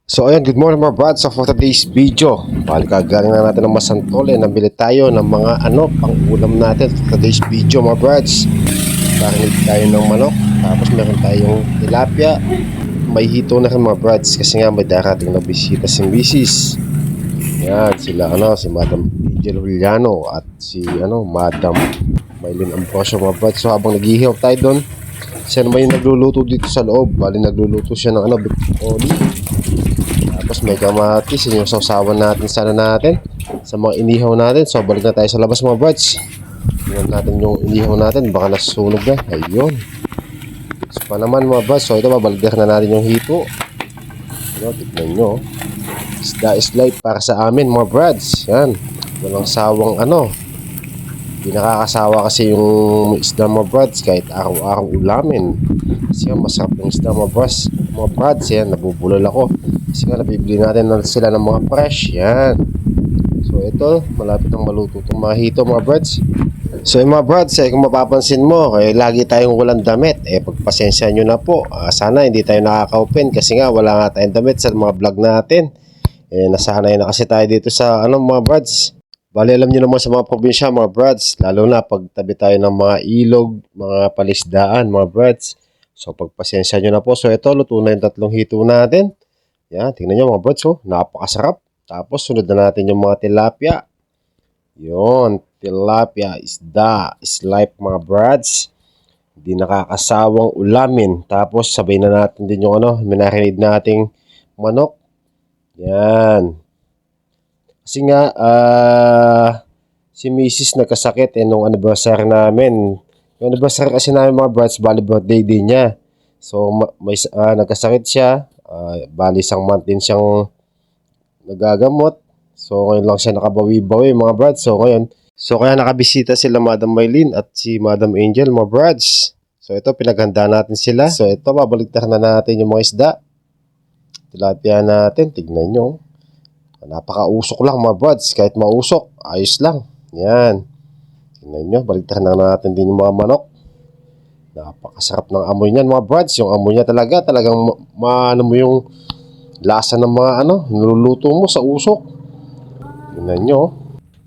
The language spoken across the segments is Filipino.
So ayan, good morning mga brad. So for today's video, galing na natin ng Masantole. Nabili tayo ng mga pang ulam natin for today's video mga brads. Karinig tayo ng manok. Tapos meron tayong tilapia. May hito na rin mga brads kasi nga may darating na bisita si Mrs. Yan, sila si Madam Angel Juliano at si Madam Maylin Ambrosio mga brads. So habang naghihiyaw tayo doon, siya naman yung nagluluto dito sa loob. Bali nagluluto siya ng bitcoli. Tapos may kamatis, yung sausawan natin sana natin sa mga inihaw natin. So balik na tayo sa labas mga brads. Tingnan natin yung inihaw natin, baka nasusunog na. Ayun. So pa naman mga brads. So ito, babalik na natin yung hito. Tignan nyo. Isda is life para sa amin mga brads. Yan. Walang sawang Hindi nakakasawa kasi yung isda mga brads kahit araw-araw ulamin. Kasi masarap yung isda mga brads. Yan, nabubulol ako. Kasi nga nabibili natin sila ng mga fresh. Yan. So ito, malapit ang maluto itong mga hito mga brads. So yung mga brads, kung mapapansin mo, lagi tayong walang damit. Pagpasensya nyo na po. Sana hindi tayo nakaka-open kasi nga wala nga tayong damit sa mga vlog natin. Nasanay na kasi tayo dito sa mga brads. Bali alam nyo naman sa mga probinsya mga brads, lalo na pag tabi tayo ng mga ilog, mga palisdaan mga brads. So pagpasensya nyo na po. So ito, luto na yung tatlong hito natin. Yan, tingnan nyo mga brads, napakasarap. Tapos sunod na natin yung mga tilapia. Yun, tilapia, isda, is life mga brads. Hindi nakakasawang ulamin. Tapos sabay na natin din yung minarinade nating manok. Yan. Kasi nga, si Mrs. nagkasakit nung anniversary namin. Yung anniversary kasi namin mga brads, bali birthday din niya. So, nagkasakit siya. Bali isang month din siyang nagagamot. So ngayon lang siya nakabawi-bawi mga brads. So kaya nakabisita sila Madam Maylin at si Madam Angel mga brads. So ito, pinaghanda natin sila. So ito, babaligtaran na natin yung mga isda. Tilapia natin, tignan nyo. Napaka-usok lang mga brads. Kahit mausok, ayos lang. Yan. Tignan nyo, baligtaran na natin din yung mga manok. Napakasarap ng amoy niyan mga brads. Yung amoy niya talagang maano mo yung lasa ng mga niluluto mo sa usok. Tingnan nyo.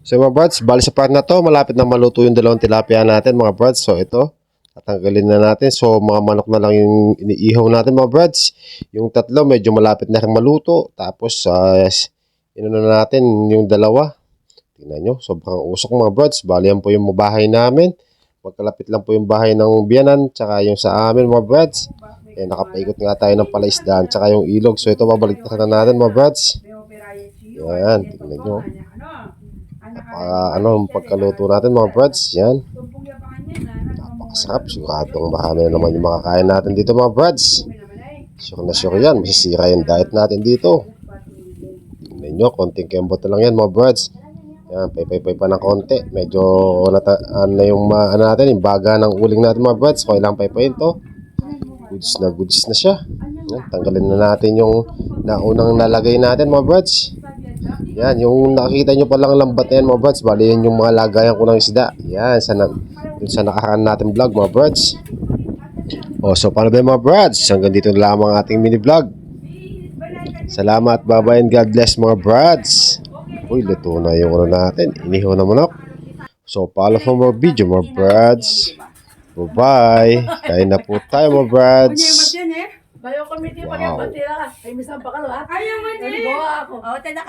So mga brads, bali sa part na to, malapit na maluto yung dalawang tilapia natin mga brads. So ito, tatanggalin na natin. So mga manok na lang yung iniihaw natin mga brads. Yung tatlo medyo malapit na rin maluto. Tapos na natin yung dalawa. Tingnan nyo, sobrang usok mga brads. Bali yan po yung bahay namin. Magkalapit lang po yung bahay ng biyanan, tsaka yung sa amin mga brads. Nakapaikot nga tayo ng palaisdaan, tsaka yung ilog. So ito, babaliktad na natin mga brads. Yan, tingnan nyo. Pagkaluto natin mga brads. Yan. Napakasarap. Siguradong marami na naman yung makakain natin dito mga brads. Sure na sure yan. Masisira yung diet natin dito. Tingnan nyo, konting kembot na lang yan mga brads. Yan, pay pa ng konti. Medyo yung natin, yung baga ng uling natin mga brads. So, kailangan pay to. Goods na siya. Yan, tanggalin na natin yung naunang nalagay natin mga brads. Yan, yung nakikita nyo palang lambat na yan mga brads. Bali yan yung mga lagayan ko ng isda. Yan, sa nakaraan natin vlog mga brads. So paano ba mga brads? Hanggang dito na lamang ating mini vlog. Salamat, bye-bye and God bless mga brads. Uy, luto na yung natin. Inihaw na manok. So, follow for more video mga brads. Bye-bye. Kain na po tayo mga brads. Bayo kami di pag batira. Ay misang bakal ha. Ayaw man. Ako.